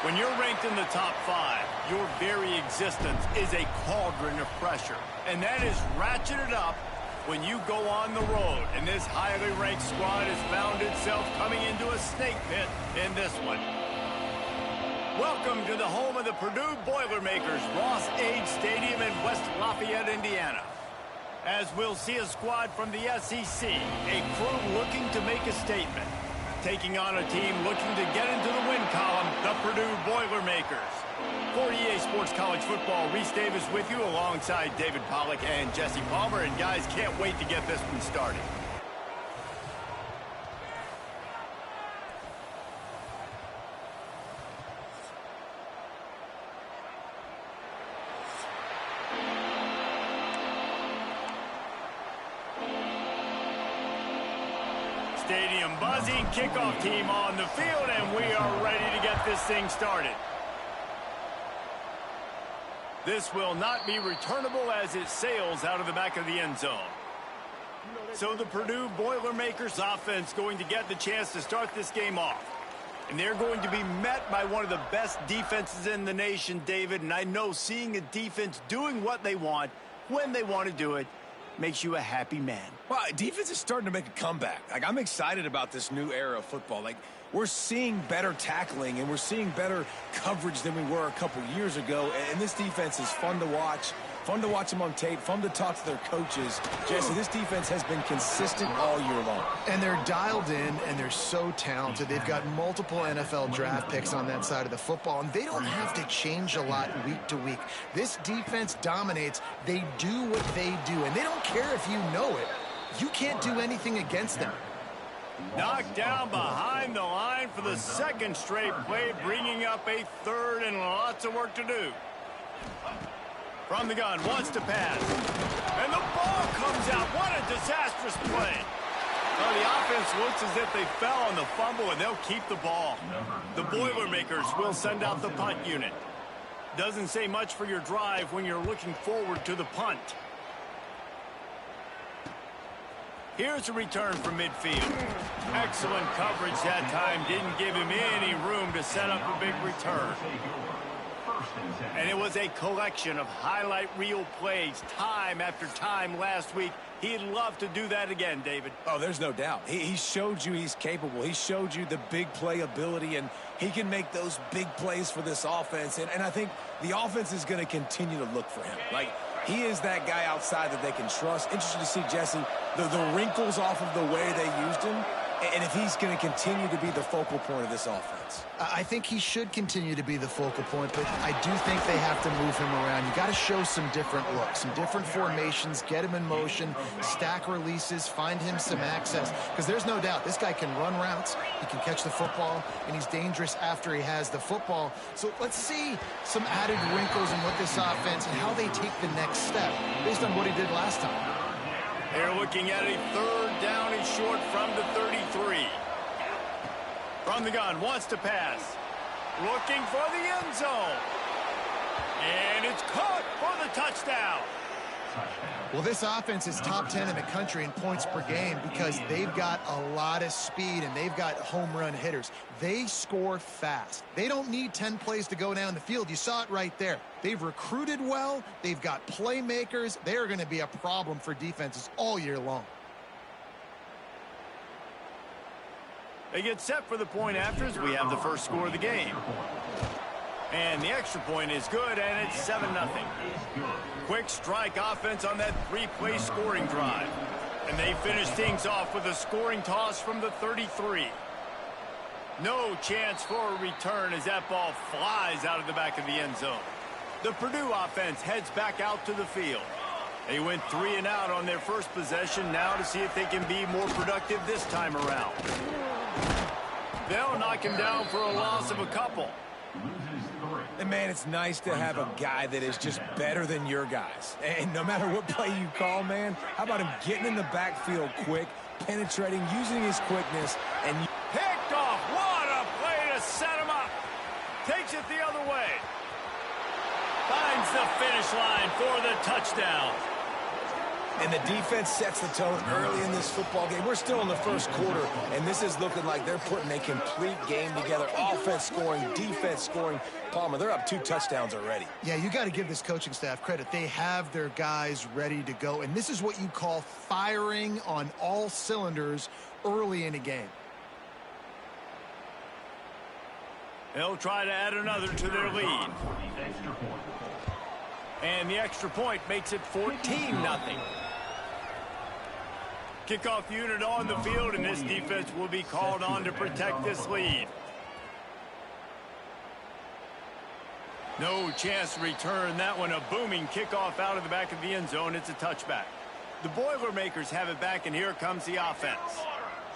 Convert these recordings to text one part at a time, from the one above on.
When you're ranked in the top 5, your very existence is a cauldron of pressure. And that is ratcheted up when you go on the road. And this highly ranked squad has found itself coming into a snake pit in this one. Welcome to the home of the Purdue Boilermakers, Ross Age Stadium in West Lafayette, Indiana. As we'll see a squad from the SEC, a crew looking to make a statement. Taking on a team looking to get into the win column, the Purdue Boilermakers. For EA Sports College Football, Reese Davis with you alongside David Pollack and Jesse Palmer. And guys, can't wait to get this one started. Stadium buzzing, kickoff team on the field, and we are ready to get this thing started. This will not be returnable as it sails out of the back of the end zone. So the Purdue Boilermakers offense going to get the chance to start this game off. And they're going to be met by one of the best defenses in the nation, David. And I know seeing a defense doing what they want, when they want to do it, makes you a happy man. Well, defense is starting to make a comeback. Like, I'm excited about this new era of football. Like, we're seeing better tackling and we're seeing better coverage than we were a couple years ago. And this defense is fun to watch them on tape, fun to talk to their coaches. Jesse, this defense has been consistent all year long. And they're dialed in, and they're so talented. They've got multiple NFL draft picks on that side of the football, and they don't have to change a lot week to week. This defense dominates. They do what they do, and they don't care if you know it. You can't do anything against them. Knocked down behind the line for the second straight play, bringing up a third and lots of work to do. From the gun, wants to pass. And the ball comes out. What a disastrous play. Well, the offense looks as if they fell on the fumble, and they'll keep the ball. The Boilermakers will send out the punt unit. Doesn't say much for your drive when you're looking forward to the punt. Here's a return from midfield. Excellent coverage that time. Didn't give him any room to set up a big return. And it was a collection of highlight reel plays time after time last week. He'd love to do that again, David. Oh, there's no doubt. He showed you he's capable. He showed you the big play ability, and he can make those big plays for this offense. And I think the offense is going to continue to look for him. Like, he is that guy outside that they can trust. Interesting to see, Jesse, the wrinkles off of the way they used him, and if he's going to continue to be the focal point of this offense. I think he should continue to be the focal point, but I do think they have to move him around. You got to show some different looks, some different formations, get him in motion, stack releases, find him some access, because there's no doubt this guy can run routes, he can catch the football, and he's dangerous after he has the football. So let's see some added wrinkles in what this offense and how they take the next step based on what he did last time. They're looking at a third down and short from the 33. From the gun, wants to pass. Looking for the end zone. And it's caught for the touchdown. Well, this offense is top 10 in the country in points per game because they've got a lot of speed and they've got home run hitters. They score fast. They don't need 10 plays to go down the field. You saw it right there. They've recruited well. They've got playmakers. They are going to be a problem for defenses all year long. They get set for the point after as we have the first score of the game. And the extra point is good, and it's 7-0. Quick strike offense on that three-play scoring drive. And they finish things off with a scoring toss from the 33. No chance for a return as that ball flies out of the back of the end zone. The Purdue offense heads back out to the field. They went 3 and out on their first possession, now to see if they can be more productive this time around. They'll knock him down for a loss of a couple. And, man, it's nice to have a guy that is just better than your guys. And no matter what play you call, man, how about him getting in the backfield quick, penetrating, using his quickness, and picked off. What a play to set him up. Takes it the other way. Finds the finish line for the touchdown. And the defense sets the tone early in this football game. We're still in the first quarter, and this is looking like they're putting a complete game together. Offense scoring, defense scoring. Palmer, they're up 2 touchdowns already. Yeah, you got to give this coaching staff credit. They have their guys ready to go, and this is what you call firing on all cylinders early in a game. They'll try to add another to their lead. And the extra point makes it 14-0. Kickoff unit on the field, and this defense will be called on to protect this lead. No chance to return that one. A booming kickoff out of the back of the end zone. It's a touchback. The Boilermakers have it back, and here comes the offense.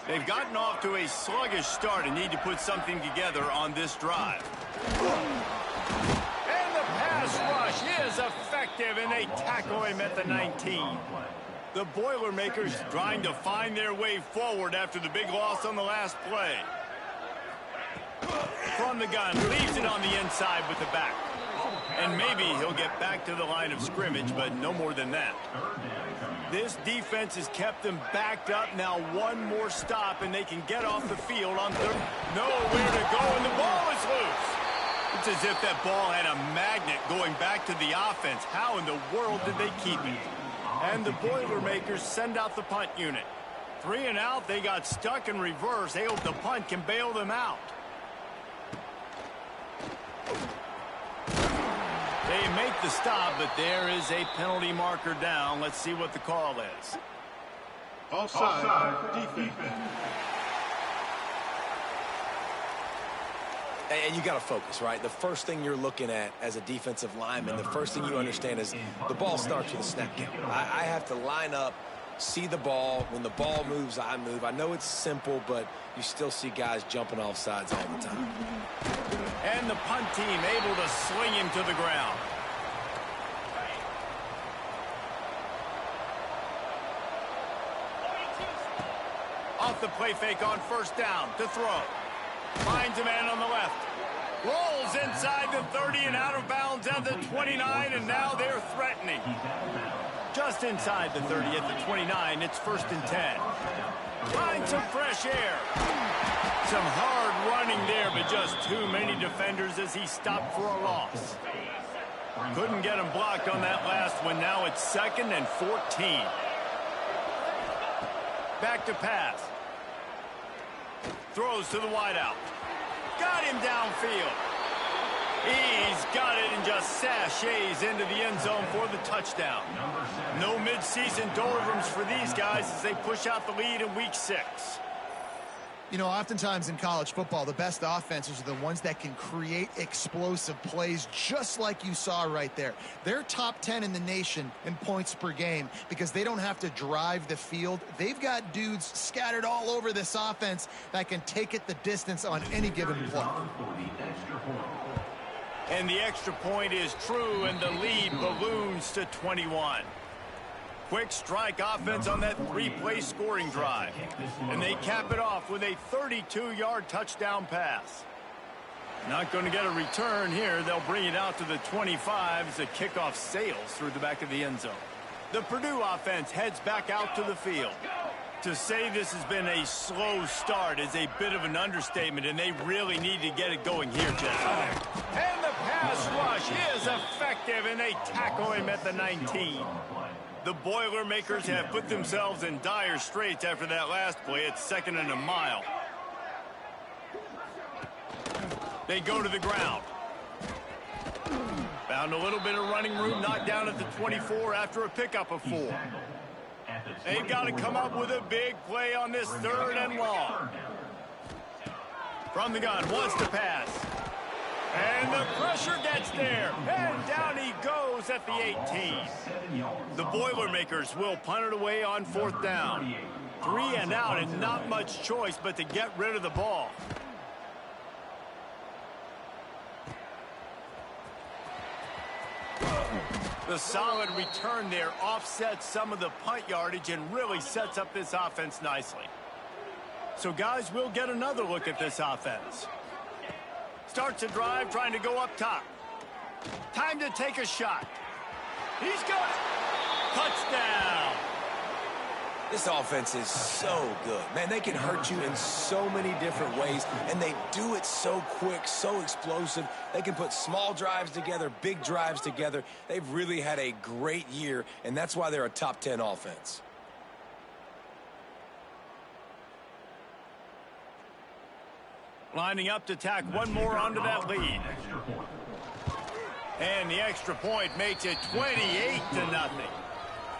They've gotten off to a sluggish start and need to put something together on this drive. And the pass rush is effective, and they tackle him at the 19. The Boilermakers trying to find their way forward after the big loss on the last play. From the gun, leaves it on the inside with the back. And maybe he'll get back to the line of scrimmage, but no more than that. This defense has kept them backed up. Now one more stop, and they can get off the field on third. Nowhere to go, and the ball is loose. It's as if that ball had a magnet going back to the offense. How in the world did they keep it? And the Boilermakers send out the punt unit. 3 and out, they got stuck in reverse. They hope the punt can bail them out. They make the stop, but there is a penalty marker down. Let's see what the call is. Offside, defense. And you got to focus, right? The first thing you're looking at as a defensive lineman, the first thing you understand is the ball starts with a snap count. I have to line up, see the ball. When the ball moves, I move. I know it's simple, but you still see guys jumping off sides all the time. And the punt team able to swing him to the ground. Off the play fake on first down to throw. Finds a man on the left. Rolls inside the 30 and out of bounds at the 29, and now they're threatening. Just inside the 30 at the 29, it's 1st and 10. Find some fresh air. Some hard running there, but just too many defenders as he stopped for a loss. Couldn't get him blocked on that last one. Now it's 2nd and 14. Back to pass. Throws to the wideout. Got him downfield. He's got it and just sashays into the end zone for the touchdown. No midseason doldrums for these guys as they push out the lead in week 6. You know, oftentimes in college football, the best offenses are the ones that can create explosive plays, just like you saw right there. They're top 10 in the nation in points per game because they don't have to drive the field. They've got dudes scattered all over this offense that can take it the distance on any given play. And the extra point is true, and the lead balloons to 21. Quick strike offense on that 3-play scoring drive. And they cap it off with a 32-yard touchdown pass. Not going to get a return here. They'll bring it out to the 25 as the kickoff sails through the back of the end zone. The Purdue offense heads back out to the field. To say this has been a slow start is a bit of an understatement, and they really need to get it going here, Jeff. And the pass rush is effective, and they tackle him at the 19. The Boilermakers have put themselves in dire straits after that last play. It's 2nd and a mile. They go to the ground. Found a little bit of running room, knocked down at the 24 after a pickup of 4. They've got to come up with a big play on this 3rd and long. From the gun, wants to pass. And the pressure gets there. And down he goes at the 18. The Boilermakers will punt it away on 4th down. 3 and out, and not much choice but to get rid of the ball. The solid return there offsets some of the punt yardage and really sets up this offense nicely. So, guys, we'll get another look at this offense. Starts a drive trying to go up top. Time to take a shot. He's got it. Touchdown. This offense is so good. Man, they can hurt you in so many different ways, and they do it so quick, so explosive. They can put small drives together, big drives together. They've really had a great year, and that's why they're a top 10 offense. Lining up to tack one more onto that lead. And the extra point makes it 28-0.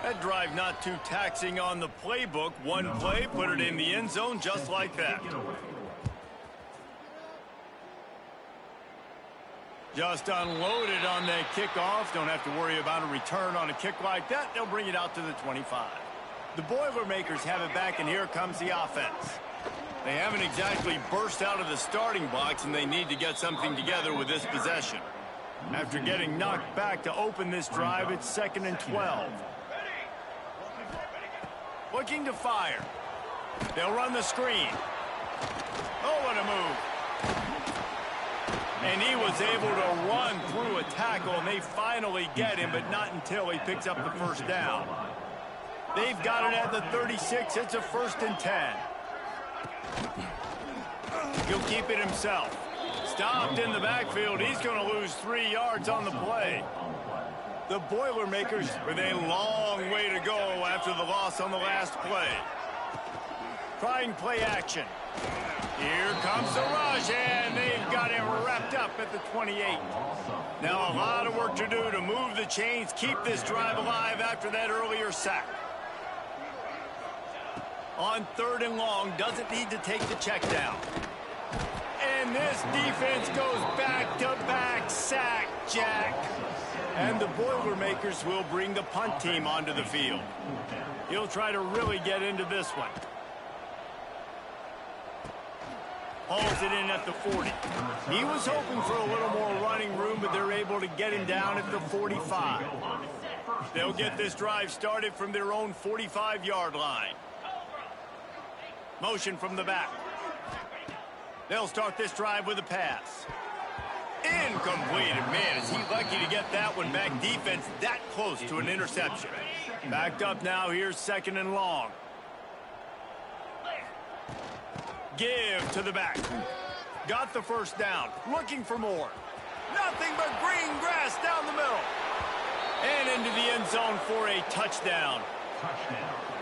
That drive not too taxing on the playbook. One play, put it in the end zone just like that. Just unloaded on that kickoff. Don't have to worry about a return on a kick like that. They'll bring it out to the 25. The Boilermakers have it back, and here comes the offense. They haven't exactly burst out of the starting blocks, and they need to get something together with this possession. After getting knocked back to open this drive, it's 2nd and 12. Looking to fire. They'll run the screen. Oh, what a move. And he was able to run through a tackle, and they finally get him, but not until he picks up the first down. They've got it at the 36. It's a 1st and 10. He'll keep it himself. Stopped in the backfield. He's going to lose 3 yards on the play. The Boilermakers with a long way to go after the loss on the last play. Trying play action. Here comes the rush, and they've got him wrapped up at the 28. Now a lot of work to do to move the chains, keep this drive alive after that earlier sack. On 3rd and long, doesn't need to take the check down. And this defense goes back-to-back sack, Jack. And the Boilermakers will bring the punt team onto the field. He'll try to really get into this one. Hauls it in at the 40. He was hoping for a little more running room, but they're able to get him down at the 45. They'll get this drive started from their own 45-yard line. Motion from the back. They'll start this drive with a pass. Incomplete. Man, is he lucky to get that one back. Defense that close to an interception. Backed up now. Here's 2nd and long. Give to the back. Got the first down. Looking for more. Nothing but green grass down the middle. And into the end zone for a touchdown.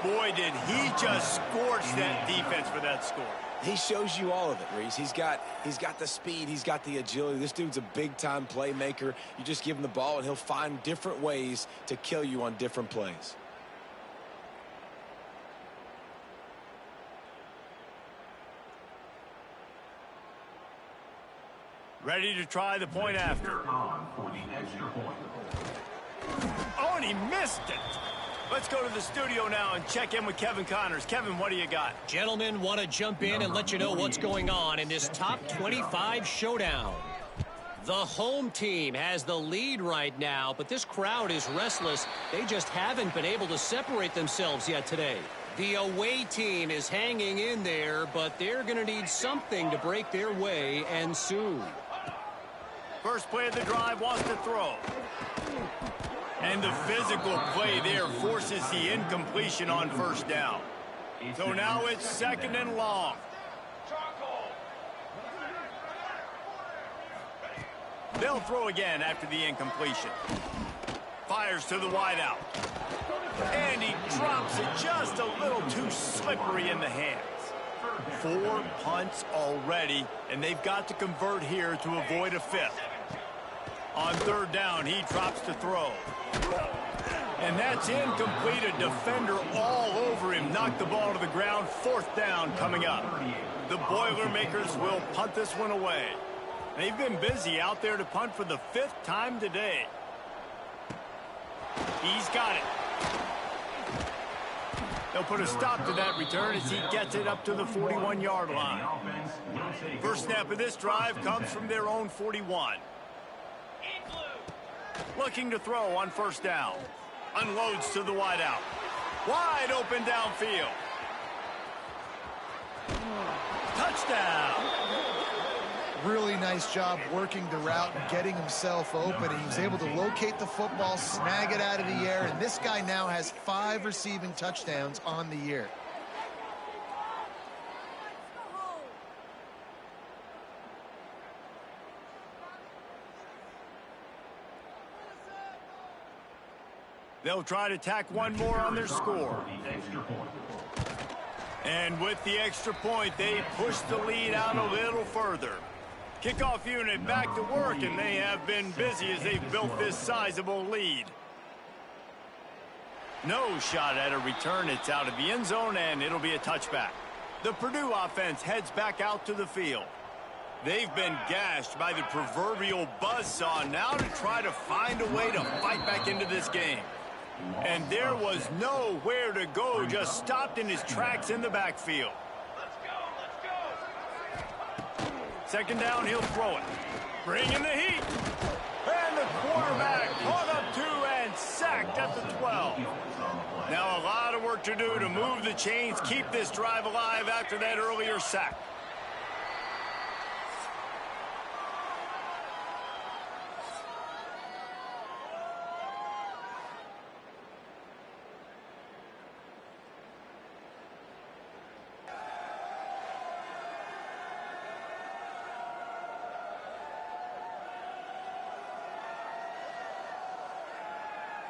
Boy, did he just scorch that defense for that score. He shows you all of it, Reese. He's got the speed. He's got the agility. This dude's a big-time playmaker. You just give him the ball, and he'll find different ways to kill you on different plays. Ready to try the point after. Oh, and he missed it. Let's go to the studio now and check in with Kevin Connors. Kevin, what do you got? Gentlemen, want to jump in and let you know what's going on in this top 25 showdown. The home team has the lead right now, but this crowd is restless. They just haven't been able to separate themselves yet today. The away team is hanging in there, but they're going to need something to break their way, and soon. First play of the drive, wants to throw. And the physical play there forces the incompletion on first down. So now it's 2nd and long. They'll throw again after the incompletion. Fires to the wideout. And he drops it just a little too slippery in the hands. 4 punts already, and they've got to convert here to avoid a 5th. On 3rd down, he drops to throw. And that's incomplete. A defender all over him. Knocked the ball to the ground. 4th down coming up. The Boilermakers will punt this one away. They've been busy out there to punt for the 5th time today. He's got it. They'll put a stop to that return as he gets it up to the 41-yard line. First snap of this drive comes from their own 41. Looking to throw on first down. Unloads to the wideout. Wide open downfield. Touchdown. really nice job working the route and getting himself open. And he was able to locate the football, snag it out of the air, and this guy now has 5 receiving touchdowns on the year. They'll try to tack one more on their score. And with the extra point, they push the lead out a little further. Kickoff unit back to work, and they have been busy as they've built this sizable lead. No shot at a return. It's out of the end zone, and it'll be a touchback. The Purdue offense heads back out to the field. They've been gashed by the proverbial buzzsaw now to try to find a way to fight back into this game. And there was nowhere to go, just stopped in his tracks in the backfield. Second down, he'll throw it. Bring in the heat. And the quarterback caught up 2 and sacked at the 12. Now a lot of work to do to move the chains, keep this drive alive after that earlier sack.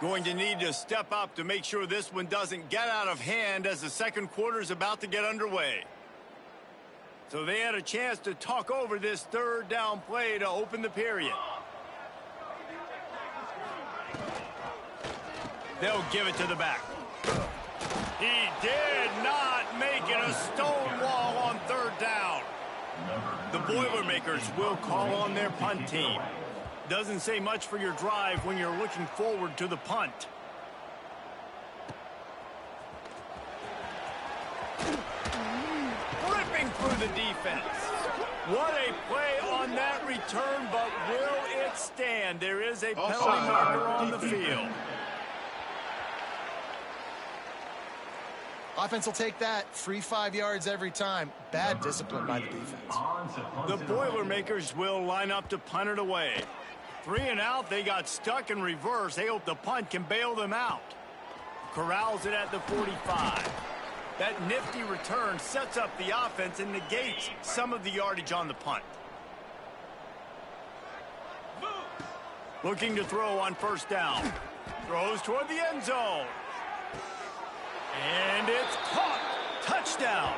Going to need to step up to make sure this one doesn't get out of hand as the second quarter is about to get underway. So they had a chance to talk over this third down play to open the period. They'll give it to the back. He did not make it a stone wall on third down. The Boilermakers will call on their punt team. Doesn't say much for your drive when you're looking forward to the punt. Ripping through the defense. What a play on that return, but will it stand? There is a penalty marker on the field. Offense will take that. Free 5 yards every time. Bad discipline by the defense. The Boilermakers will line up to punt it away. 3 and out, they got stuck in reverse. They hope the punt can bail them out. Corrals it at the 45. That nifty return sets up the offense and negates some of the yardage on the punt. Looking to throw on first down. Throws toward the end zone. And it's caught. Touchdown.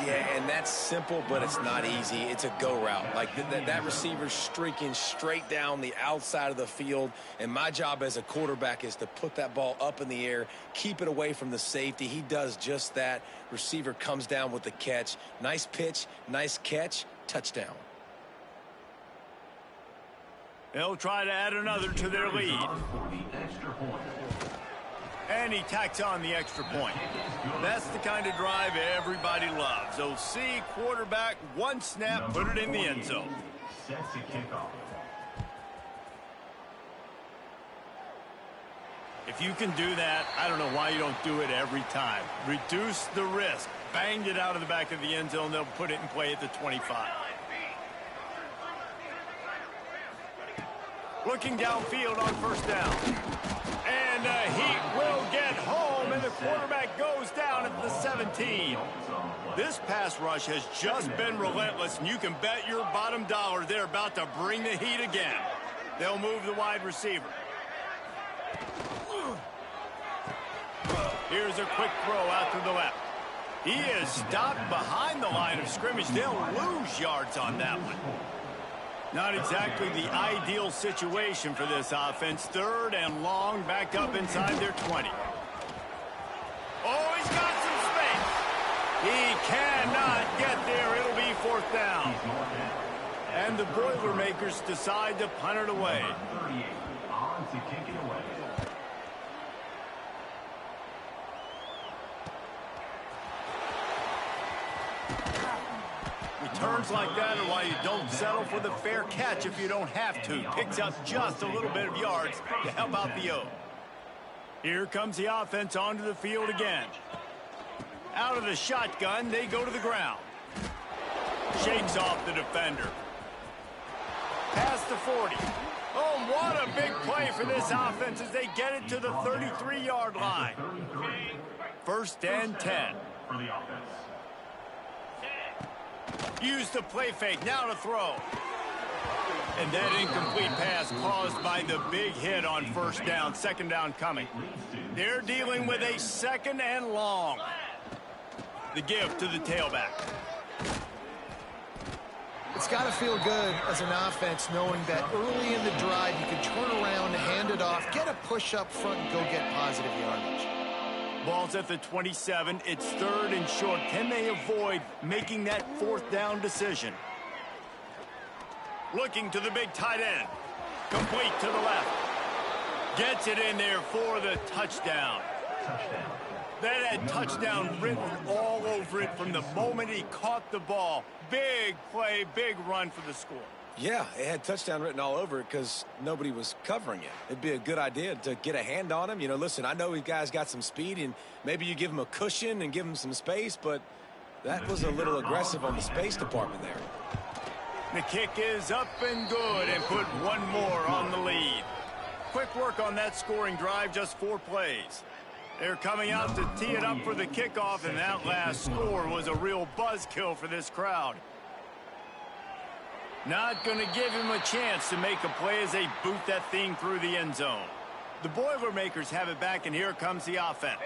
Yeah, and that's simple, but it's not easy. It's a go route. Like that receiver's streaking straight down the outside of the field, and my job as a quarterback is to put that ball up in the air, keep it away from the safety. He does just that. Receiver comes down with the catch. Nice pitch, nice catch, touchdown. They'll try to add another to their lead. And he tacks on the extra point. That's the kind of drive everybody loves. So see quarterback, one snap, put it in the end zone. If you can do that, I don't know why you don't do it every time. Reduce the risk. Banged it out of the back of the end zone. They'll put it in play at the 25. Looking downfield on first down. And Heat will get home, and the quarterback goes down at the 17. This pass rush has just been relentless, and you can bet your bottom dollar they're about to bring the heat again. They'll move the wide receiver. Here's a quick throw out to the left. He is stopped behind the line of scrimmage. They'll lose yards on that one. Not exactly the ideal situation for this offense. Third and long, back up inside their 20. Oh, he's got some space. He cannot get there. It'll be fourth down. And the Boilermakers decide to punt it away. Returns like that are why you don't settle for the fair catch if you don't have to. Picks up just a little bit of yards to help out the O. Here comes the offense onto the field again. Out of the shotgun, they go to the ground. shakes off the defender. Past the 40. Oh, what a big play for this offense as they get it to the 33-yard line. First and 10. Use the play fake, now to throw. And that incomplete pass caused by the big hit on first down. Second down coming. They're dealing with a second and long. The give to the tailback. It's got to feel good as an offense knowing that early in the drive you can turn around, hand it off, get a push up front, and go get positive yardage. Ball's at the 27. It's third and short. Can they avoid making that fourth down decision? Looking to the big tight end. Complete to the left. Gets it in there for the touchdown. That had touchdown written all over it from the moment he caught the ball. Big play, big run for the score. Yeah, it had touchdown written all over it because nobody was covering it. It'd be a good idea to get a hand on him. You know, listen, I know these guys got some speed, and maybe you give him a cushion and give him some space, but that was a little aggressive on the space department there. The kick is up and good, and put one more on the lead. Quick work on that scoring drive, just 4 plays. They're coming out to tee it up for the kickoff, and that last score was a real buzzkill for this crowd. Not going to give him a chance to make a play as they boot that thing through the end zone. The Boilermakers have it back, and here comes the offense.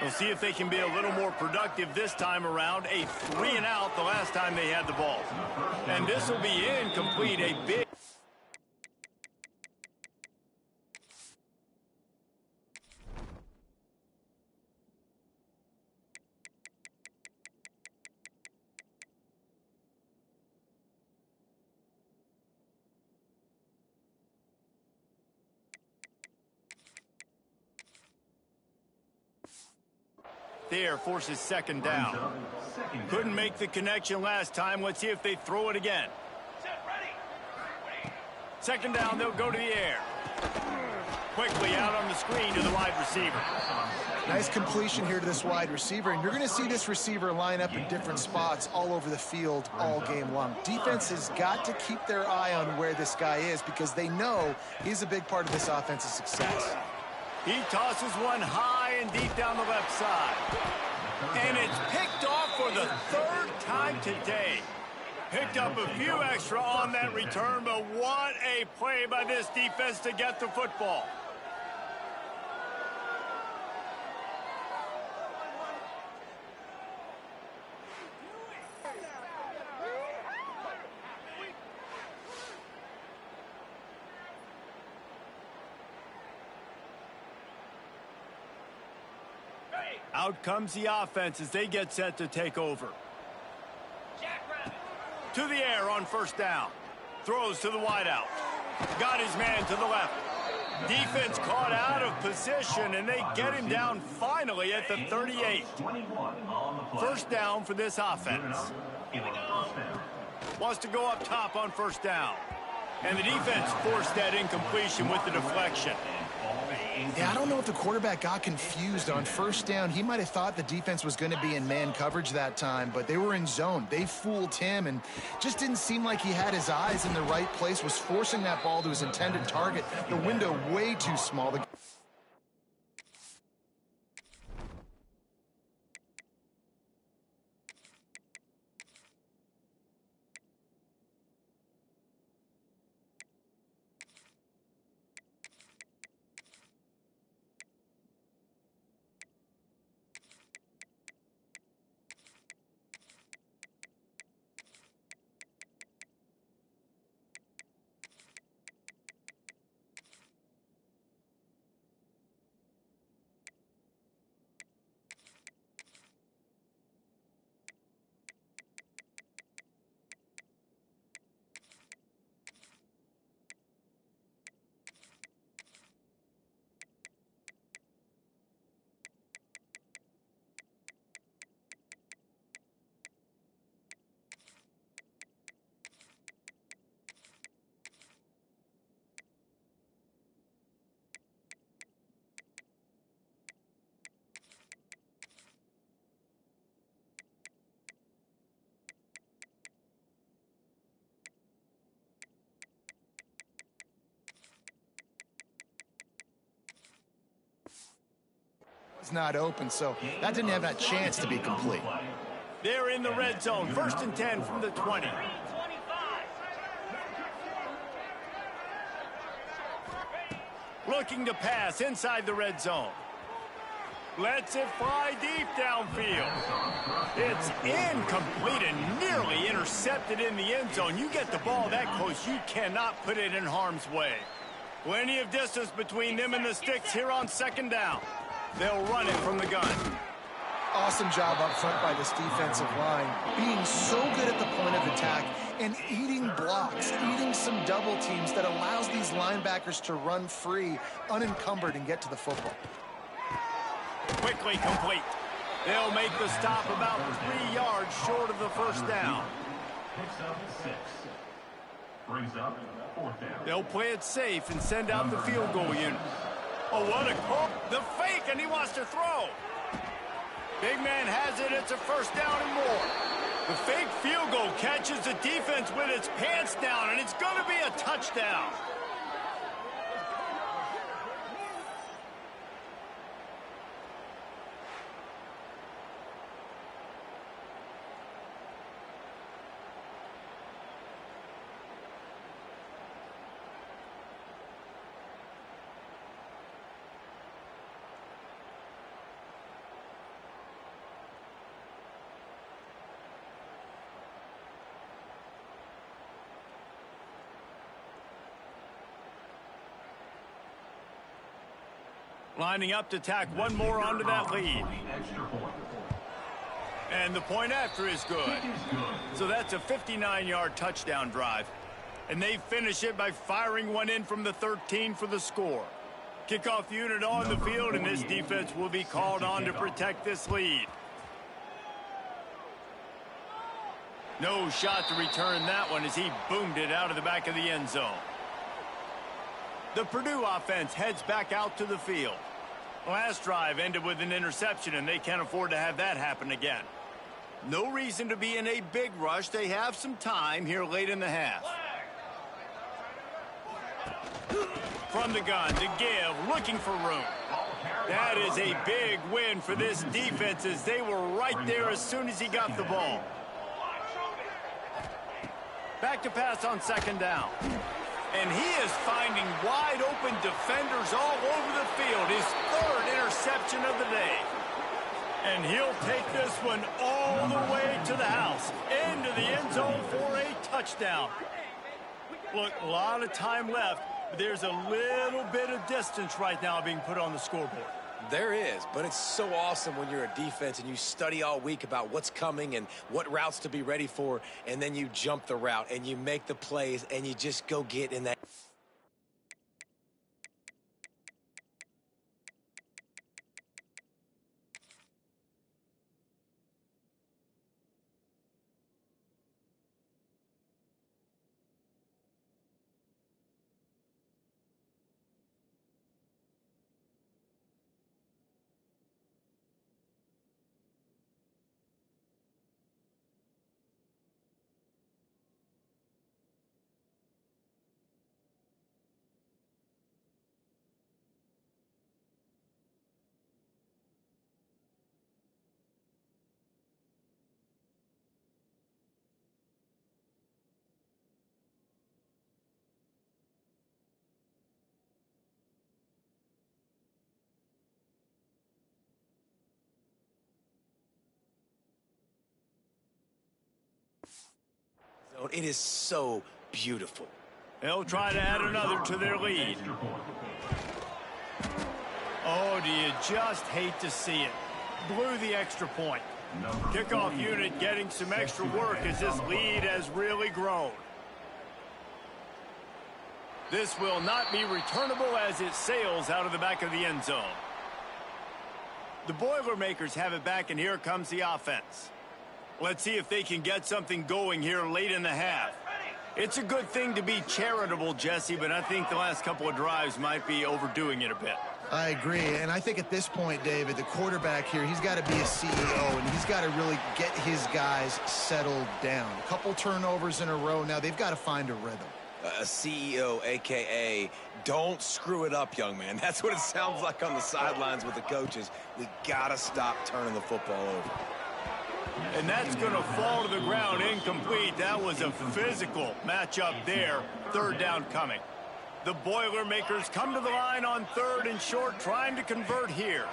We'll see if they can be a little more productive this time around. A 3 and out the last time they had the ball. And this will be incomplete. A big... There forces second down. Couldn't make the connection last time. Let's see if they throw it again. Second down, they'll go to the air. Quickly out on the screen to the wide receiver. Nice completion here to this wide receiver, and you're going to see this receiver line up in different spots all over the field all game long. Defense has got to keep their eye on where this guy is because they know he's a big part of this offense's success. He tosses one high and deep down the left side. And it's picked off for the 3rd time today. Picked up a few extra on that return, but what a play by this defense to get the football. Out comes the offense as they get set to take over. To the air on first down. Throws to the wideout. Got his man to the left. Defense caught out of position, and they get him down finally at the 38. First down for this offense. Wants to go up top on first down. And the defense forced that incompletion with the deflection. Yeah, I don't know if the quarterback got confused on first down. He might have thought the defense was going to be in man coverage that time, but they were in zone. They fooled him and just didn't seem like he had his eyes in the right place, was forcing that ball to his intended target. The window way too small. not open, so that didn't have that chance to be complete. They're in the red zone. 1st and 10 from the 20. Looking to pass inside the red zone. Lets it fly deep downfield. It's incomplete and nearly intercepted in the end zone. You get the ball that close, you cannot put it in harm's way. Plenty of distance between them and the sticks here on 2nd down. They'll run it from the gun. Awesome job up front by this defensive line, being so good at the point of attack and eating blocks, eating some double teams that allows these linebackers to run free, unencumbered, and get to the football. Quickly complete. They'll make the stop about 3 yards short of the 1st down. Picks up 6. Brings up 4th down. They'll play it safe and send out the field goal unit. Oh, what a call. The fake, and he wants to throw. Big man has it. It's a 1st down and more. The fake field goal catches the defense with its pants down, and it's going to be a touchdown. Lining up to tack one more onto that lead. And the point after is good. So that's a 59-yard touchdown drive. And they finish it by firing one in from the 13 for the score. Kickoff unit on the field, and this defense will be called on to protect this lead. No shot to return that one as he boomed it out of the back of the end zone. The Purdue offense heads back out to the field. Last drive ended with an interception, and they can't afford to have that happen again. No reason to be in a big rush. They have some time here late in the half. From the gun to give, looking for room. That is a big win for this defense as they were right there as soon as he got the ball. Back to pass on 2nd down. And he is finding wide open defenders all over the field. His 3rd interception of the day. And he'll take this one all the way to the house. Into the end zone for a touchdown. Look, a lot of time left, but there's a little bit of distance right now being put on the scoreboard. There is, but it's so awesome when you're a defense and you study all week about what's coming and what routes to be ready for, and then you jump the route and you make the plays and you just go get in that. It is so beautiful. They'll try to add another to their lead. Oh, do you just hate to see it? Blew the extra point. Kickoff unit getting some extra work as this lead has really grown. This will not be returnable as it sails out of the back of the end zone. The Boilermakers have it back, and here comes the offense. Let's see if they can get something going here late in the half. It's a good thing to be charitable, Jesse, but I think the last couple of drives might be overdoing it a bit. I agree, and I think at this point, David, the quarterback here, he's got to be a CEO, and he's got to really get his guys settled down. A couple turnovers in a row. Now they've got to find a rhythm. a CEO, a.k.a. don't screw it up, young man. That's what it sounds like on the sidelines with the coaches. We got to stop turning the football over. And that's going to fall to the ground incomplete. That was a physical matchup there. Third down coming. The Boilermakers come to the line on 3rd and short, trying to convert here.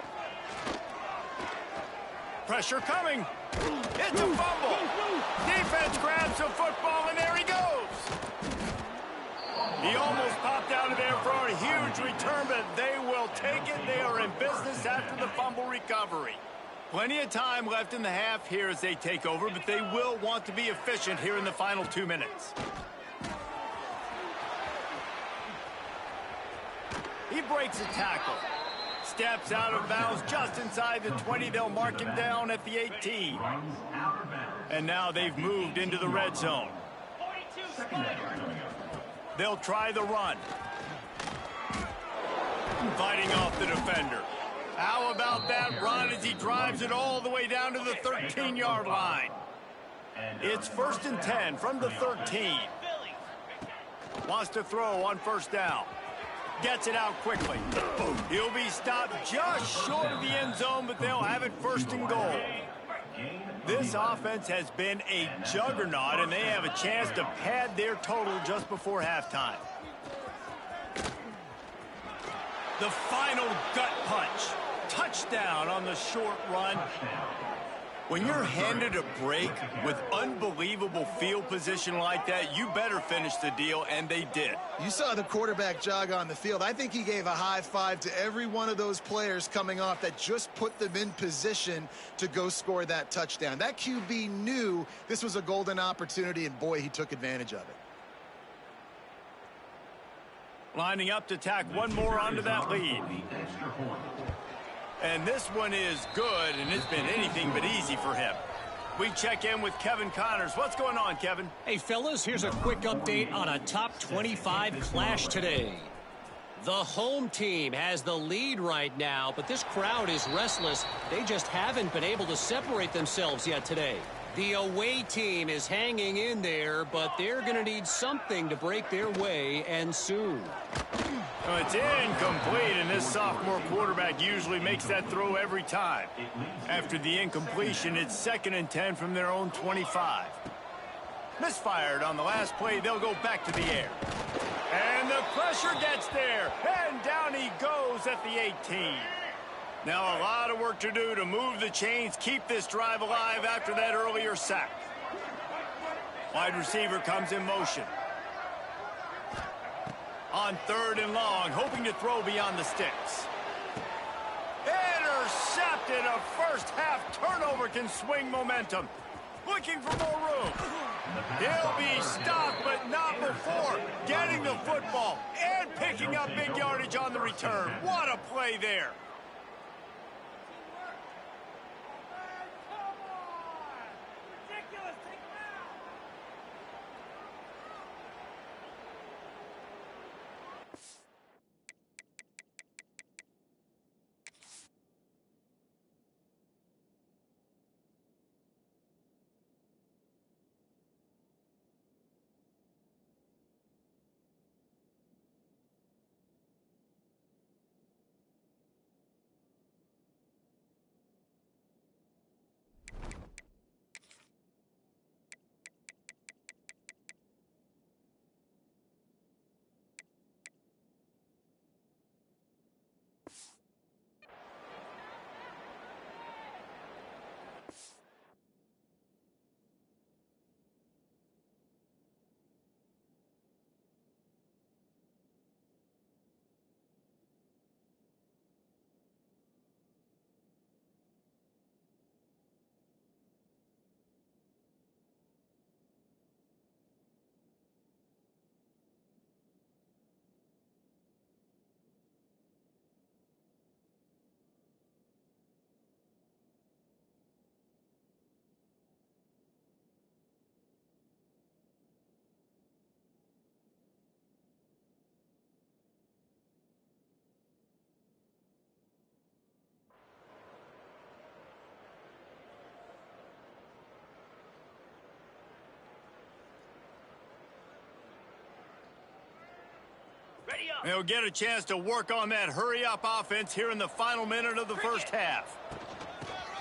Pressure coming. It's a fumble. Defense grabs the football, and there he goes. He almost popped out of there for a huge return, but they will take it. They are in business after the fumble recovery. Plenty of time left in the half here as they take over, but they will want to be efficient here in the final 2 minutes. He breaks a tackle. Steps out of bounds just inside the 20. They'll mark him down at the 18. And now they've moved into the red zone. They'll try the run. Fighting off the defender. How about that run as he drives it all the way down to the 13-yard line? It's 1st and 10 from the 13. Wants to throw on 1st down. Gets it out quickly. He'll be stopped just short of the end zone, but they'll have it 1st and goal. This offense has been a juggernaut, and they have a chance to pad their total just before halftime. The final gut punch. Touchdown on the short run. When you're handed a break with unbelievable field position like that, you better finish the deal, and they did. You saw the quarterback jog on the field. I think he gave a high five to every one of those players coming off that just put them in position to go score that touchdown. That QB knew this was a golden opportunity, and boy, he took advantage of it. Lining up to tack one more onto that lead. And this one is good, and it's been anything but easy for him. We check in with Kevin Connors. What's going on, Kevin? Hey, fellas, here's a quick update on a top 25 clash today. The home team has the lead right now, but this crowd is restless. They just haven't been able to separate themselves yet today. The away team is hanging in there, but they're going to need something to break their way, and soon. Well, it's incomplete, and this sophomore quarterback usually makes that throw every time. After the incompletion, it's 2nd and 10 from their own 25. Misfired on the last play. They'll go back to the air. And the pressure gets there, and down he goes at the 18. Now a lot of work to do to move the chains, keep this drive alive after that earlier sack. Wide receiver comes in motion. On 3rd and long, hoping to throw beyond the sticks. Intercepted. A first-half turnover can swing momentum. Looking for more room. He'll be stopped, but not before getting the football and picking up big yardage on the return. What a play there. They'll get a chance to work on that hurry-up offense here in the final minute of the first half.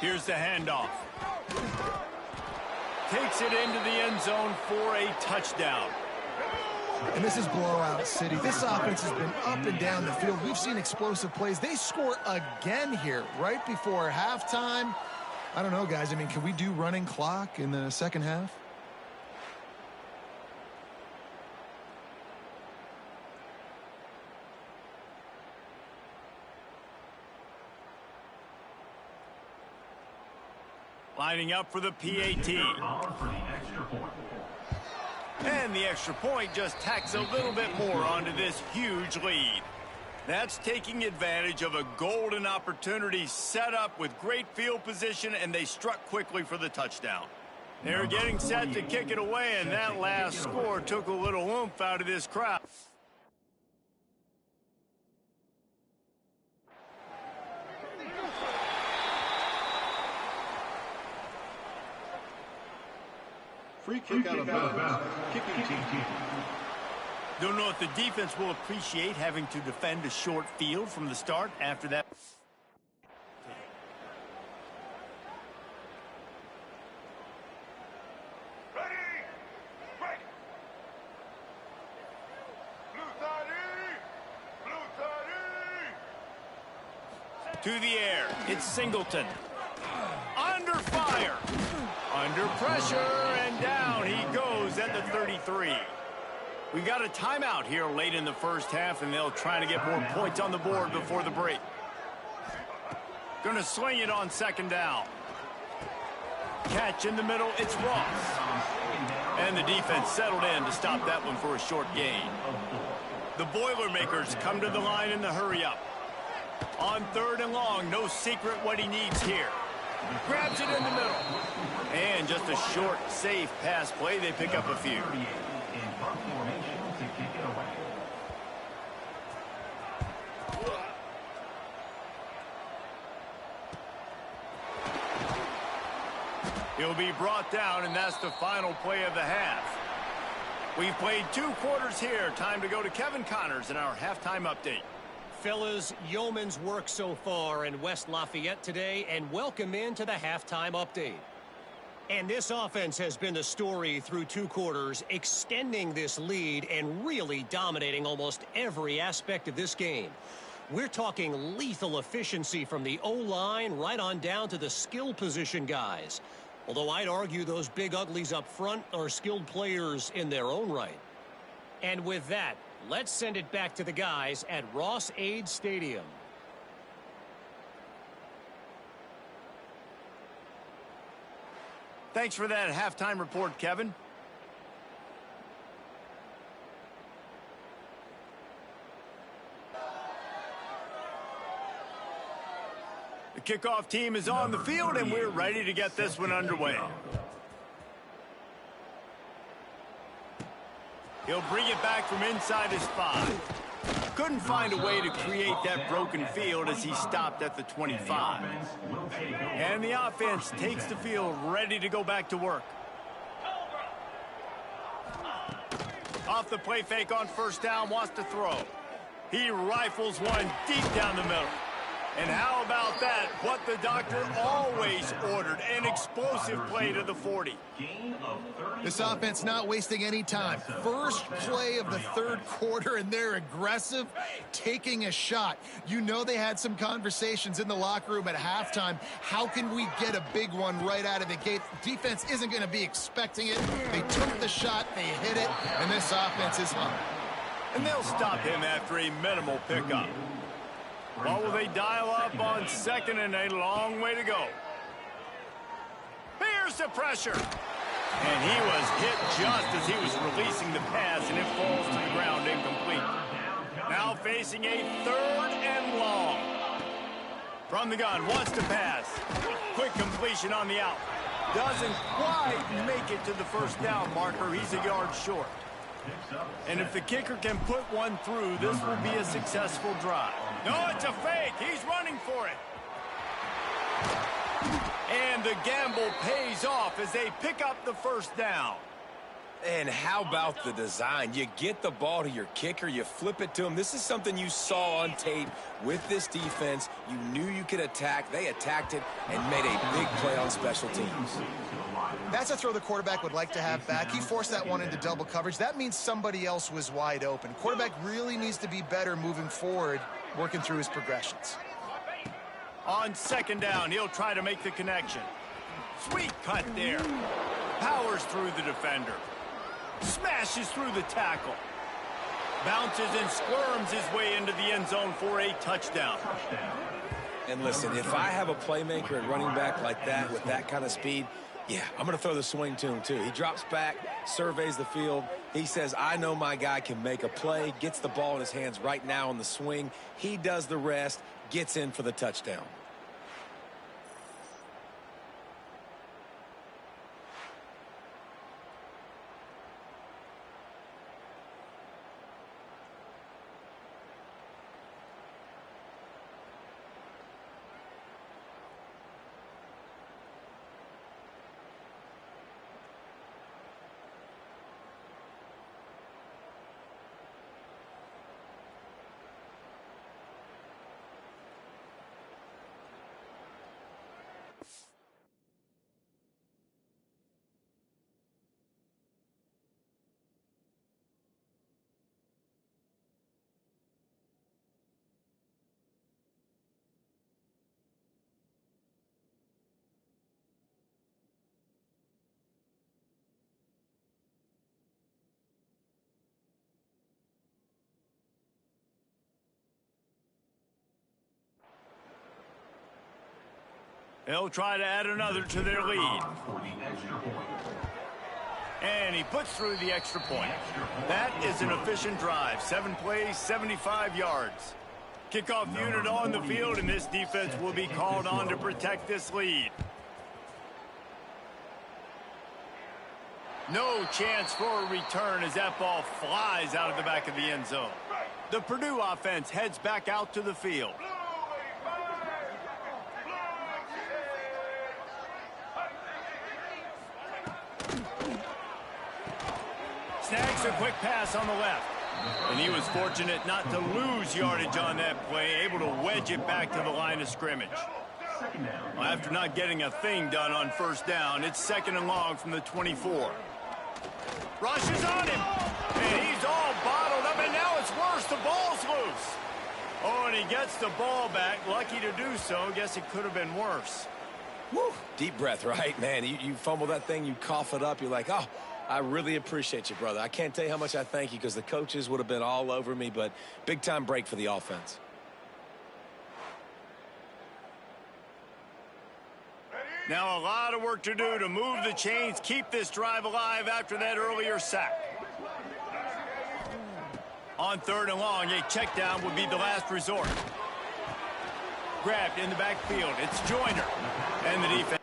Here's the handoff. Takes it into the end zone for a touchdown. And this is blowout city. This offense has been up and down the field. We've seen explosive plays. They score again here right before halftime. I don't know, guys. I mean, can we do running clock in the second half? Lining up for the PAT. And the extra point just tacks a little bit more onto this huge lead. That's taking advantage of a golden opportunity set up with great field position, and they struck quickly for the touchdown. They're getting set to kick it away, and that last score took a little oomph out of this crowd. Free kick out of bounds. Kicking team. Don't know if the defense will appreciate having to defend a short field from the start after that. To the air, it's Singleton. Under fire. Under pressure, and down he goes at the 33. We got a timeout here late in the first half, and they'll try to get more points on the board before the break. Gonna swing it on second down. Catch in the middle, it's Ross. And the defense settled in to stop that one for a short gain. The Boilermakers come to the line in the hurry-up. On third and long, no secret what he needs here. Grabs it in the middle. And just a short, safe pass play. They pick up a few. He'll be brought down, and that's the final play of the half. We've played 2 quarters here. Time to go to Kevin Connors in our halftime update. Fellas, yeoman's work so far in West Lafayette today, and welcome into the halftime update. And this offense has been the story through 2 quarters, extending this lead and really dominating almost every aspect of this game. We're talking lethal efficiency from the O-line right on down to the skill position guys. Although I'd argue those big uglies up front are skilled players in their own right. And with that, let's send it back to the guys at Ross-Ade Stadium. Thanks for that halftime report, Kevin. The kickoff team is on the field, and we're ready to get this one underway. He'll bring it back from inside his 5. Couldn't find a way to create that broken field as he stopped at the 25. And the offense takes the field, ready to go back to work. Off the play fake on first down, wants to throw. He rifles one deep down the middle. And how about that? What the doctor always ordered, an explosive play to the 40. This offense not wasting any time. First play of the third quarter, and they're aggressive, taking a shot. You know they had some conversations in the locker room at halftime. How can we get a big one right out of the gate? Defense isn't going to be expecting it. They took the shot, they hit it, and this offense is hung. And they'll stop him after a minimal pickup. What will they dial up on second and a long way to go? Here's the pressure. And he was hit just as he was releasing the pass, and it falls to the ground incomplete. Now facing a third and long. From the gun, wants to pass. Quick completion on the out. Doesn't quite make it to the first down marker. He's a yard short. And if the kicker can put one through, this will be a successful drive. No, it's a fake. He's running for it. And the gamble pays off as they pick up the first down. And how about the design? You get the ball to your kicker, you flip it to him. This is something you saw on tape with this defense. You knew you could attack. They attacked it and made a big play on special teams. That's a throw the quarterback would like to have back. He forced that one into double coverage. That means somebody else was wide open. Quarterback really needs to be better moving forward, working through his progressions. On second down, he'll try to make the connection. Sweet cut there. Powers through the defender. Smashes through the tackle. Bounces and squirms his way into the end zone for a touchdown. And listen, if I have a playmaker at running back like that with that kind of speed, yeah, I'm going to throw the swing to him too. He drops back, surveys the field. He says, I know my guy can make a play, gets the ball in his hands right now on the swing. He does the rest, gets in for the touchdown. They'll try to add another to their lead. And he puts through the extra point. That is an efficient drive. 7 plays, 75 yards. Kickoff unit on the field, and this defense will be called on to protect this lead. No chance for a return as that ball flies out of the back of the end zone. The Purdue offense heads back out to the field. Snags a quick pass on the left. And he was fortunate not to lose yardage on that play, able to wedge it back to the line of scrimmage. Well, after not getting a thing done on first down, it's 2nd and long from the 24. Rushes on him, and he's all bottled up, and now it's worse. The ball's loose. Oh, and he gets the ball back. Lucky to do so. Guess it could have been worse. Woo. Deep breath, right, man? You fumble that thing, you cough it up, you're like, oh, I really appreciate you, brother. I can't tell you how much I thank you because the coaches would have been all over me, but big-time break for the offense. Now a lot of work to do to move the chains, keep this drive alive after that earlier sack. On 3rd and long, a check down would be the last resort. Grabbed in the backfield. It's Joyner. And the defense.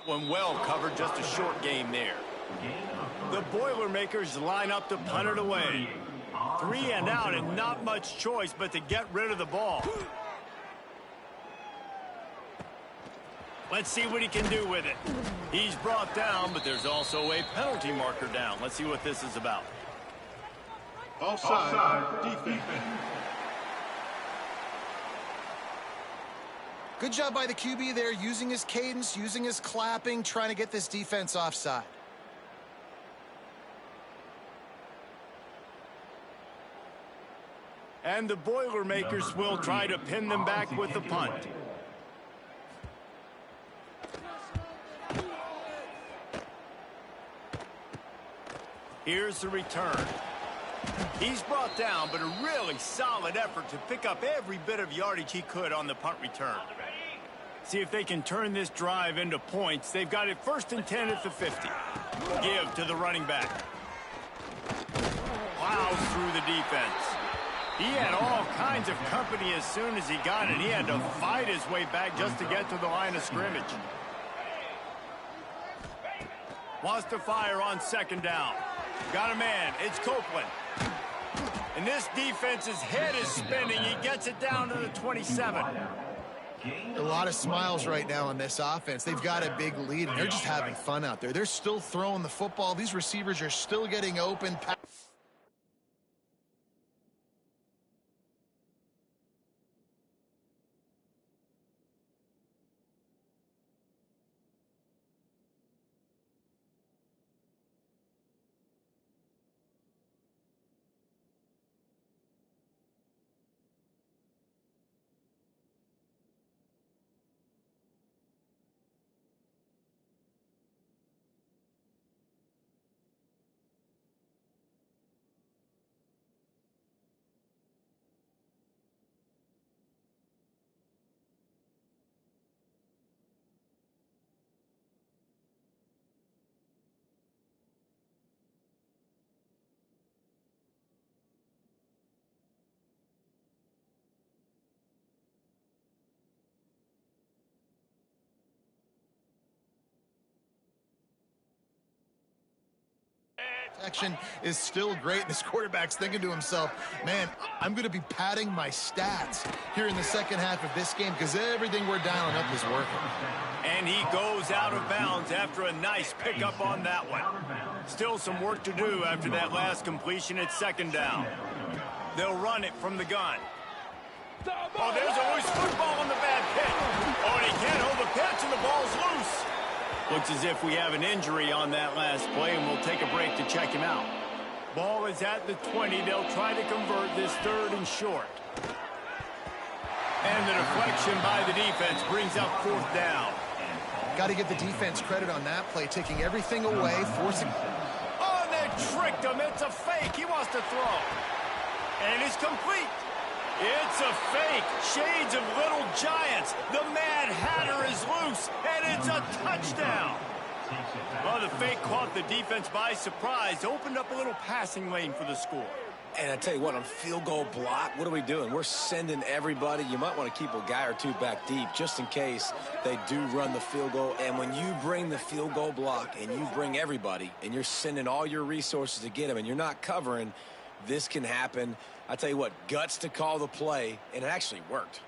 One well covered, just a short game there. The Boilermakers line up to punt it away. 3 and out and not much choice but to get rid of the ball. Let's see what he can do with it. He's brought down, but there's also a penalty marker down. Let's see what this is about. Offside. Defense. Good job by the QB there, using his cadence, using his clapping, trying to get this defense offside. And the Boilermakers will try to pin them back with the punt. Here's the return. He's brought down, but a really solid effort to pick up every bit of yardage he could on the punt return. See if they can turn this drive into points. They've got it 1st and 10 at the 50. Give to the running back. Plows through the defense. He had all kinds of company as soon as he got it. He had to fight his way back just to get to the line of scrimmage. Wants to fire on 2nd down. Got a man. It's Copeland. And this defense's head is spinning. He gets it down to the 27. A lot of smiles right now on this offense. They've got a big lead, and they're just having fun out there. They're still throwing the football. These receivers are still getting open. Action is still great. This quarterback's thinking to himself, man, I'm going to be padding my stats here in the second half of this game because everything we're dialing up is working. And he goes out of bounds after a nice pickup on that one. Still some work to do after that last completion at 2nd down. They'll run it from the gun. Oh, there's a loose football on the bad pitch. Oh, and he can't hold the pitch, and the ball's loose. Looks as if we have an injury on that last play, and we'll take a break to check him out. Ball is at the 20. They'll try to convert this 3rd and short. And the deflection by the defense brings up 4th down. Got to give the defense credit on that play, taking everything away, forcing... Oh, they tricked him. It's a fake. He wants to throw. And it's complete. It's a fake. Shades of Little Giants. The Mad Hatter is loose, and it's a touchdown. Well, the fake caught the defense by surprise. Opened up a little passing lane for the score. And I tell you what, on field goal block, what are we doing? We're sending everybody. You might want to keep a guy or two back deep just in case they do run the field goal. And when you bring the field goal block and you bring everybody and you're sending all your resources to get them and you're not covering, this can happen. I tell you what, guts to call the play, and it actually worked.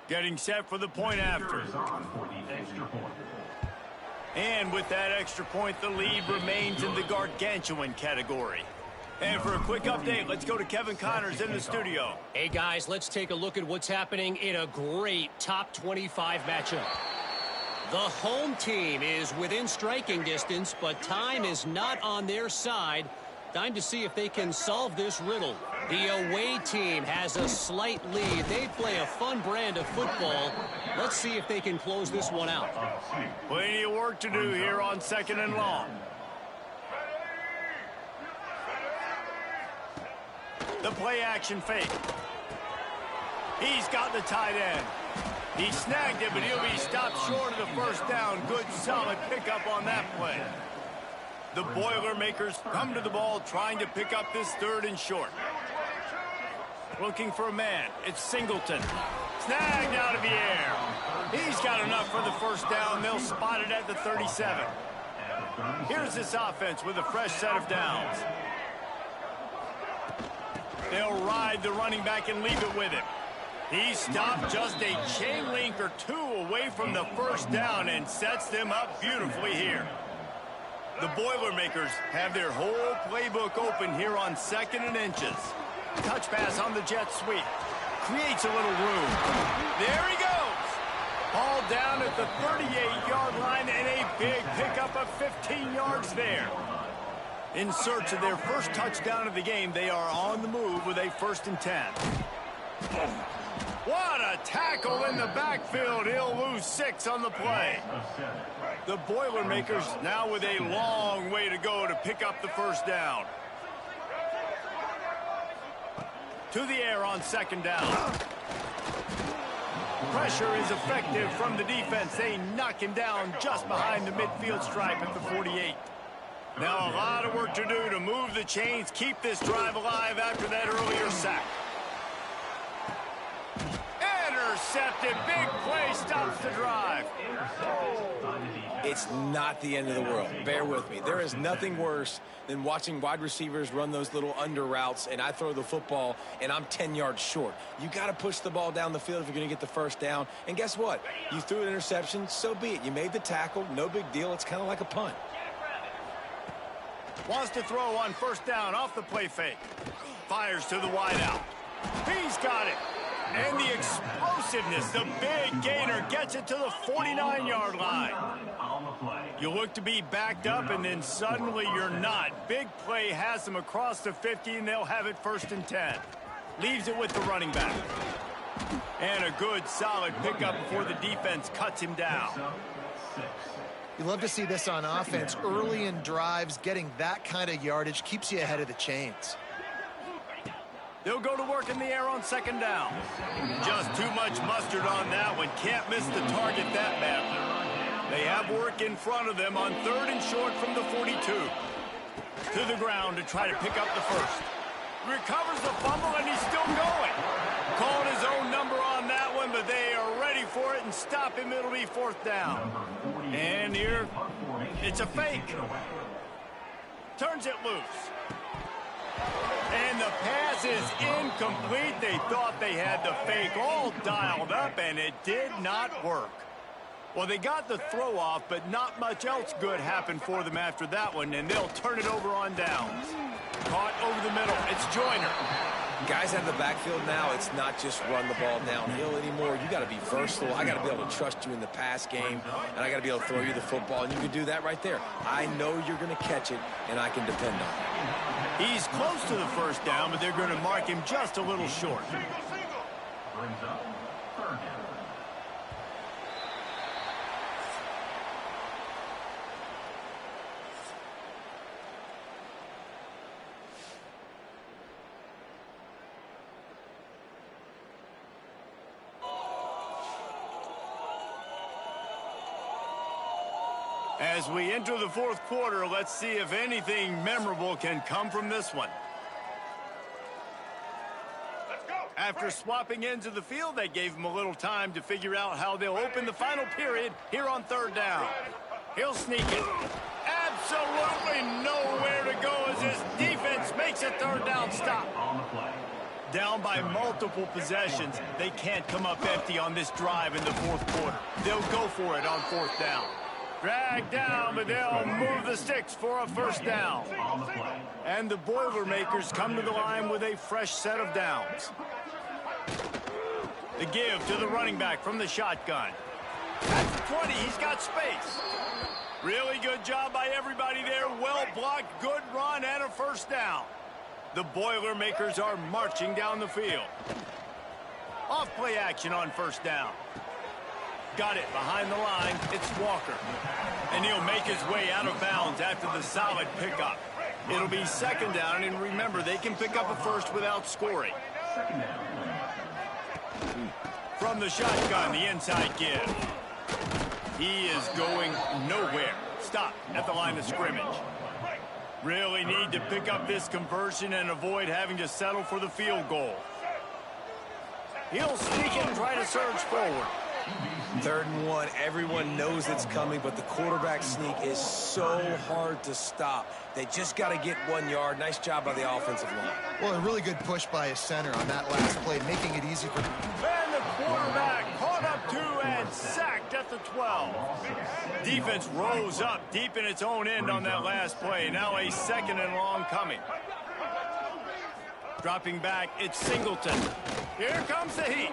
Getting set for the point after. And with that extra point, the lead remains in the gargantuan category. And for a quick update, let's go to Kevin Connors in the studio. Hey, guys, let's take a look at what's happening in a great top 25 matchup. The home team is within striking distance, but time is not on their side. Time to see if they can solve this riddle. The away team has a slight lead. They play a fun brand of football. Let's see if they can close this one out. Plenty of work to do here on 2nd and long. The play action fake. He's got the tight end. He snagged it, but he'll be stopped short of the 1st down. Good, solid pickup on that play. The Boilermakers come to the ball trying to pick up this 3rd and short. Looking for a man. It's Singleton. snagged out of the air. He's got enough for the first down. They'll spot it at the 37. Here's this offense with a fresh set of downs. They'll ride the running back and leave it with him. He stopped just a chain link or two away from the first down and sets them up beautifully here. The Boilermakers have their whole playbook open here on 2nd and inches. Touch pass on the jet sweep. Creates a little room. There he goes. Ball down at the 38-yard line and a big pickup of 15 yards there. In search of their first touchdown of the game, they are on the move with a 1st and 10. What a tackle in the backfield. He'll lose 6 on the play. The Boilermakers now with a long way to go to pick up the first down. To the air on 2nd down. Pressure is effective from the defense. They knock him down just behind the midfield stripe at the 48. Now a lot of work to do to move the chains, keep this drive alive after that earlier sack. Intercepted. Big play stops the drive. It's not the end of the world. Bear with me. There is nothing worse than watching wide receivers run those little under routes, and I throw the football, and I'm 10 yards short. You got to push the ball down the field if you're going to get the first down. And guess what? You threw an interception, so be it. You made the tackle. No big deal. It's kind of like a punt. Wants to throw on 1st down off the play fake. Fires to the wideout. He's got it. And the explosiveness, the big gainer gets it to the 49-yard line. You look to be backed up, and then suddenly you're not. Big play has them across the 50, and they'll have it 1st and 10. Leaves it with the running back. And a good, solid pickup before the defense cuts him down. You love to see this on offense. Early in drives, getting that kind of yardage keeps you ahead of the chains. They'll go to work in the air on 2nd down. Just too much mustard on that one. Can't miss the target that badly. They have work in front of them on 3rd and short from the 42. To the ground to try to pick up the first. Recovers the fumble, and he's still going. Called his own number on that one, but they are ready for it and stop him. It'll be 4th down. And here, it's a fake. Turns it loose. And the pass is incomplete. They thought they had the fake all dialed up, and it did not work. Well, they got the throw off, but not much else good happened for them after that one, and they'll turn it over on downs. Caught over the middle. It's Joyner. Guys out of the backfield now, it's not just run the ball downhill anymore. You got to be versatile. I got to be able to trust you in the pass game, and I got to be able to throw you the football, and you can do that right there. I know you're going to catch it, and I can depend on it. He's close to the first down, but they're going to mark him just a little short. Brings up 3rd down. As we enter the 4th quarter, let's see if anything memorable can come from this one. After swapping ends of the field, they gave him a little time to figure out how they'll open the final period here on 3rd down. He'll sneak it. Absolutely nowhere to go as his defense makes a 3rd down stop. Down by multiple possessions, they can't come up empty on this drive in the 4th quarter. They'll go for it on 4th down. Drag down, but they'll move the sticks for a 1st down. And the Boilermakers come to the line with a fresh set of downs. The give to the running back from the shotgun. At the 20, he's got space. Really good job by everybody there. Well blocked, good run, and a 1st down. The Boilermakers are marching down the field. Off play action on 1st down. Got it behind the line. It's Walker. And he'll make his way out of bounds after the solid pickup. It'll be 2nd down, and remember, they can pick up a first without scoring. From the shotgun, the inside give. He is going nowhere. Stop at the line of scrimmage. Really need to pick up this conversion and avoid having to settle for the field goal. He'll sneak in and try to surge forward. 3rd and 1. Everyone knows it's coming, but the quarterback sneak is so hard to stop. They just got to get 1 yard. Nice job by the offensive line. Well, a really good push by his center on that last play, making it easy for... And the quarterback caught up to and sacked at the 12. Defense rose up deep in its own end on that last play. Now a 2nd and long coming. Dropping back, it's Singleton. Here comes the heat.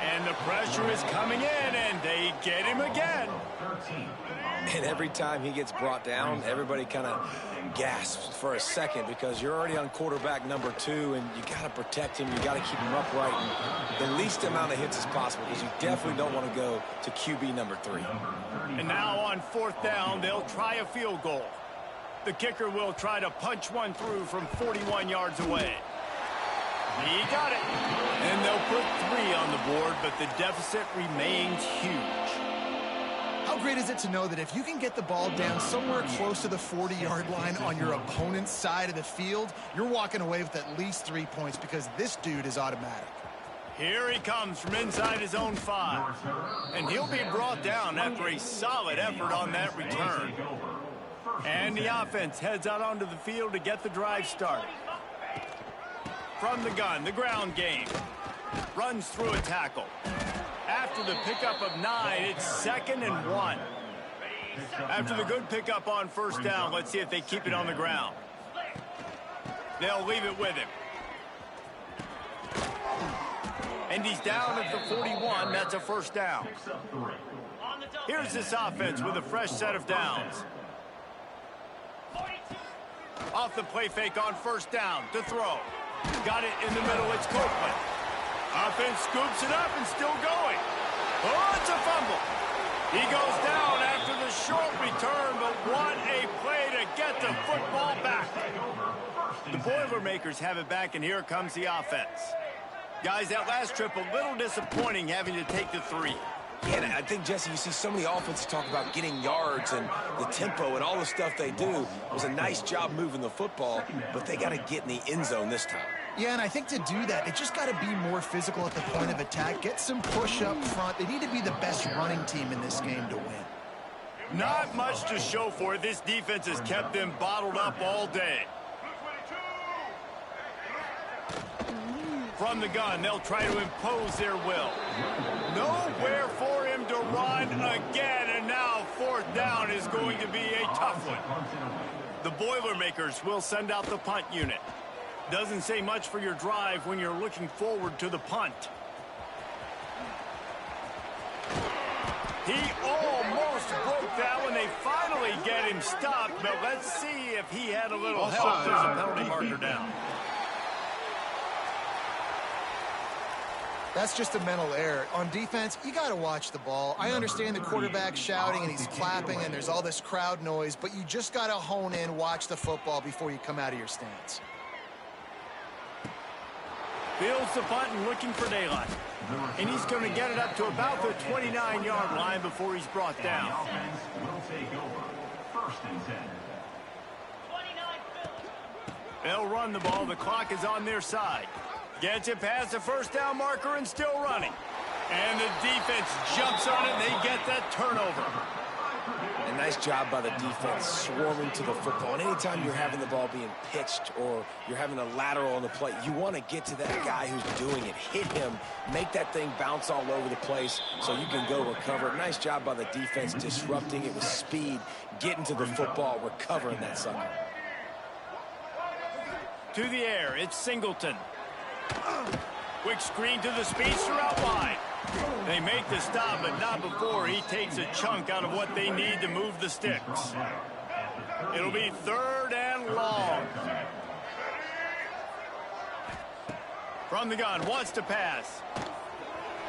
And the pressure is coming in, and they get him again. And every time he gets brought down, everybody kind of gasps for a second because you're already on quarterback number 2, and you got to protect him. You got to keep him upright and the least amount of hits as possible because you definitely don't want to go to QB number 3. And now on 4th down, they'll try a field goal. The kicker will try to punch one through from 41 yards away. He got it. And they'll put 3 on the board, but the deficit remains huge. How great is it to know that if you can get the ball down somewhere close to the 40-yard line on your opponent's side of the field, you're walking away with at least 3 points because this dude is automatic. Here he comes from inside his own 5. And he'll be brought down after a solid effort on that return. And the offense heads out onto the field to get the drive started. From the gun, the ground game. Runs through a tackle. After the pickup of 9, it's 2nd and 1. After the good pickup on 1st down, let's see if they keep it on the ground. They'll leave it with him. And he's down at the 41. That's a 1st down. Here's this offense with a fresh set of downs. Off the play fake on 1st down to throw. Got it in the middle. It's Copeland. Offense scoops it up and still going. Oh, it's a fumble. He goes down after the short return, but what a play to get the football back. The Boilermakers have it back, and here comes the offense. Guys, that last trip a little disappointing having to take the 3. Yeah, and I think, Jesse, you see so many offenses talk about getting yards and the tempo and all the stuff they do. It was a nice job moving the football, but they got to get in the end zone this time. Yeah, and I think to do that, they just got to be more physical at the point of attack, get some push up front. They need to be the best running team in this game to win. Not much to show for it. This defense has kept them bottled up all day. From the gun, they'll try to impose their will. Nowhere for him to run again, and now 4th down is going to be a tough one. The Boilermakers will send out the punt unit. Doesn't say much for your drive when you're looking forward to the punt. He almost broke that when they finally get him stopped, but let's see if he had a little help. There's a penalty marker down. That's just a mental error. On defense, you got to watch the ball. I understand the quarterback shouting and he's clapping and there's all this crowd noise, but you just got to hone in, watch the football before you come out of your stance. Fields the punt and looking for daylight. And he's going to get it up to about the 29-yard line before he's brought down. Will take over. 1st and 10. They'll run the ball. The clock is on their side. Gets it past the 1st down marker and still running. And the defense jumps on it and they get that turnover. A nice job by the defense swarming to the football. And anytime you're having the ball being pitched or you're having a lateral on the play, you want to get to that guy who's doing it. Hit him, make that thing bounce all over the place so you can go recover. Nice job by the defense disrupting it with speed, getting to the football, recovering that sucker. To the air, it's Singleton. Quick screen to the speedster out wide. They make the stop, but not before he takes a chunk out of what they need to move the sticks. It'll be 3rd and long. From the gun, wants to pass.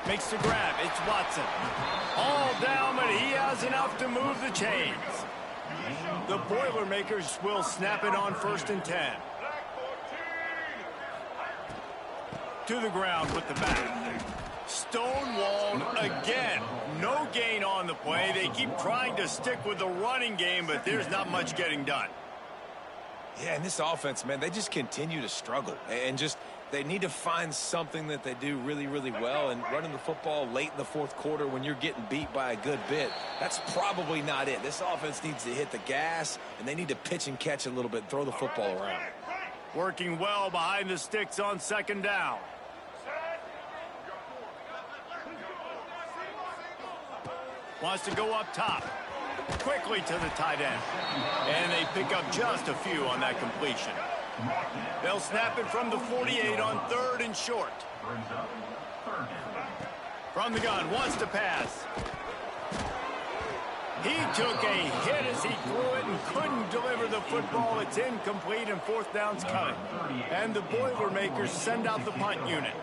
Makes the grab, it's Watson. All down, but he has enough to move the chains. The Boilermakers will snap it on 1st and 10. To the ground with the back. Stonewalled again. No gain on the play. They keep trying to stick with the running game, but there's not much getting done. Yeah, and this offense, man, they just continue to struggle. And just They need to find something that they do really, really well, and running the football late in the fourth quarter when you're getting beat by a good bit, that's probably not it. This offense needs to hit the gas, and they need to pitch and catch a little bit and throw the football around. Working well behind the sticks on second down. Wants to go up top. Quickly to the tight end. And they pick up just a few on that completion. They'll snap it from the 48 on 3rd and short. From the gun, wants to pass. He took a hit as he threw it and couldn't deliver the football. It's incomplete and 4th down's coming. And the Boilermakers send out the punt unit.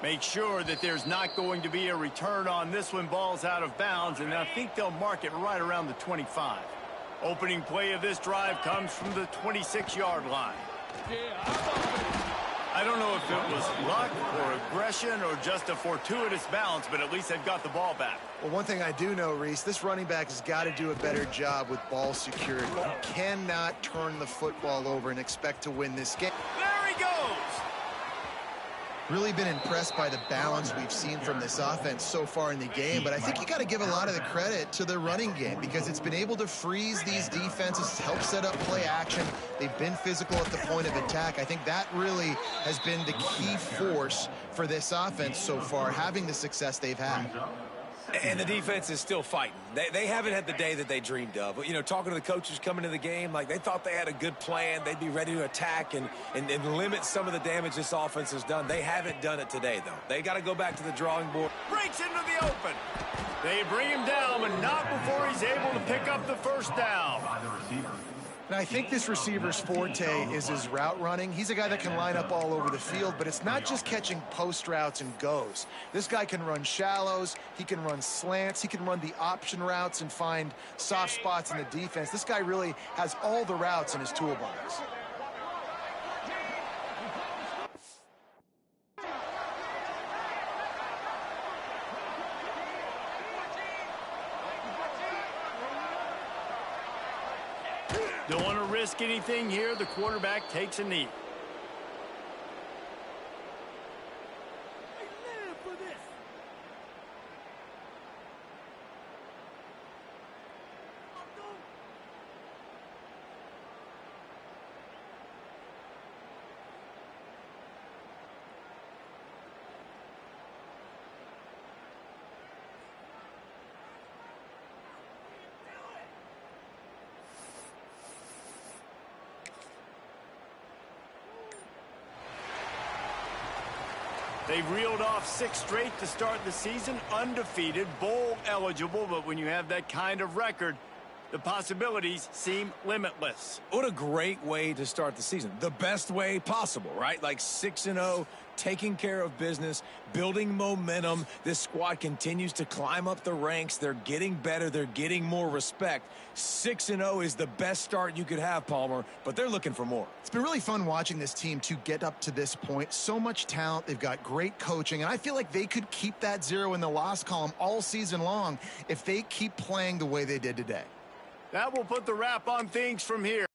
Make sure that there's not going to be a return on this one. Ball's out of bounds, and I think they'll mark it right around the 25. Opening play of this drive comes from the 26-yard line. I don't know if it was luck or aggression or just a fortuitous bounce, but at least they've got the ball back. Well, one thing I do know, Reese, this running back has got to do a better job with ball security. You cannot turn the football over and expect to win this game. There he goes! Really been impressed by the balance we've seen from this offense so far in the game, but I think you got to give a lot of the credit to the running game because it's been able to freeze these defenses, help set up play action. They've been physical at the point of attack. I think that really has been the key force for this offense so far, having the success they've had. And the defense is still fighting. They haven't had the day that they dreamed of. You know, talking to the coaches coming to the game, like they thought they had a good plan. They'd be ready to attack and limit some of the damage this offense has done. They haven't done it today, though. They got to go back to the drawing board. Breaks into the open. They bring him down, but not before he's able to pick up the 1st down. And I think this receiver's forte is his route running. He's a guy that can line up all over the field, but it's not just catching post routes and goes. This guy can run shallows, he can run slants, he can run the option routes and find soft spots in the defense. This guy really has all the routes in his toolbox. Don't want to risk anything here. The quarterback takes a knee. They've reeled off 6 straight to start the season, undefeated, bowl eligible, but when you have that kind of record, the possibilities seem limitless. What a great way to start the season. The best way possible, right? Like 6-0, taking care of business, building momentum. This squad continues to climb up the ranks. They're getting better. They're getting more respect. 6-0 is the best start you could have, Palmer, but they're looking for more. It's been really fun watching this team to get up to this point. So much talent. They've got great coaching, and I feel like they could keep that 0 in the loss column all season long if they keep playing the way they did today. That will put the wrap on things from here.